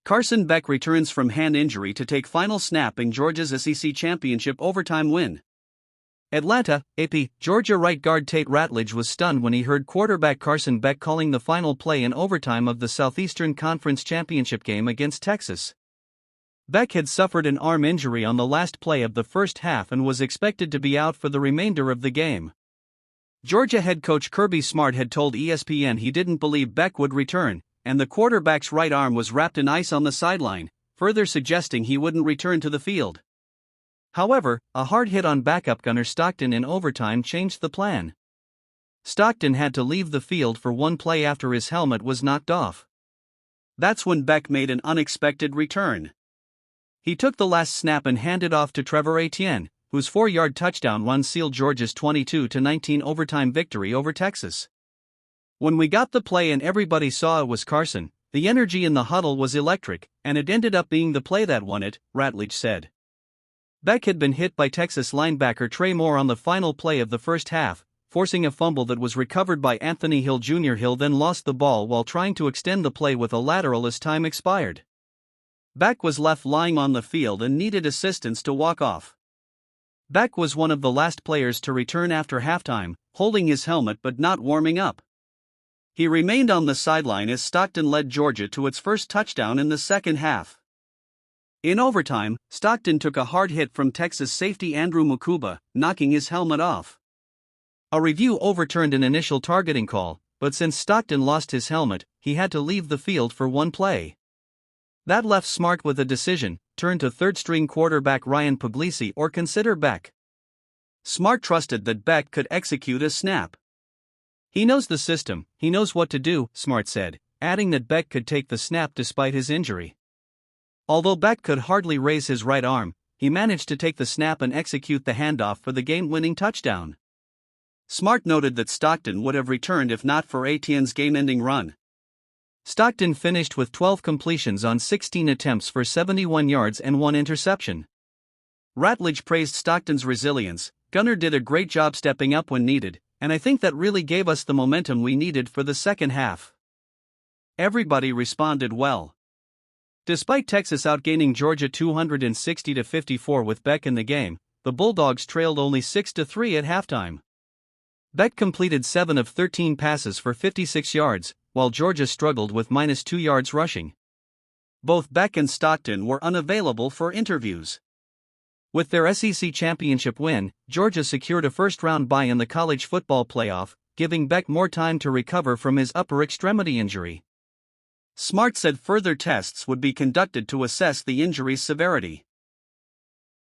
Carson Beck returns from hand injury to take final snap in Georgia's SEC championship overtime win. Atlanta, AP, Georgia right guard Tate Ratledge was stunned when he heard quarterback Carson Beck calling the final play in overtime of the Southeastern Conference championship game against Texas. Beck had suffered an arm injury on the last play of the first half and was expected to be out for the remainder of the game. Georgia head coach Kirby Smart had told ESPN he didn't believe Beck would return, and the quarterback's right arm was wrapped in ice on the sideline, further suggesting he wouldn't return to the field. However, a hard hit on backup gunner Stockton in overtime changed the plan. Stockton had to leave the field for one play after his helmet was knocked off. That's when Beck made an unexpected return. He took the last snap and handed off to Trevor Etienne, whose 4-yard touchdown run sealed Georgia's 22-19 overtime victory over Texas. When we got the play and everybody saw it was Carson, the energy in the huddle was electric, and it ended up being the play that won it, Ratledge said. Beck had been hit by Texas linebacker Trey Moore on the final play of the first half, forcing a fumble that was recovered by Anthony Hill Jr. Hill then lost the ball while trying to extend the play with a lateral as time expired. Beck was left lying on the field and needed assistance to walk off. Beck was one of the last players to return after halftime, holding his helmet but not warming up. He remained on the sideline as Stockton led Georgia to its first touchdown in the second half. In overtime, Stockton took a hard hit from Texas safety Andrew Mukuba, knocking his helmet off. A review overturned an initial targeting call, but since Stockton lost his helmet, he had to leave the field for one play. That left Smart with a decision: turn to third-string quarterback Ryan Puglisi or consider Beck. Smart trusted that Beck could execute a snap. He knows the system, he knows what to do, Smart said, adding that Beck could take the snap despite his injury. Although Beck could hardly raise his right arm, he managed to take the snap and execute the handoff for the game-winning touchdown. Smart noted that Stockton would have returned if not for Etienne's game-ending run. Stockton finished with 12 completions on 16 attempts for 71 yards and 1 interception. Ratledge praised Stockton's resilience. Gunner did a great job stepping up when needed, and I think that really gave us the momentum we needed for the second half. Everybody responded well. Despite Texas outgaining Georgia 260-54 with Beck in the game, the Bulldogs trailed only 6-3 at halftime. Beck completed 7 of 13 passes for 56 yards, while Georgia struggled with -2 yards rushing. Both Beck and Stockton were unavailable for interviews. With their SEC championship win, Georgia secured a first-round bye in the college football playoff, giving Beck more time to recover from his upper extremity injury. Smart said further tests would be conducted to assess the injury's severity.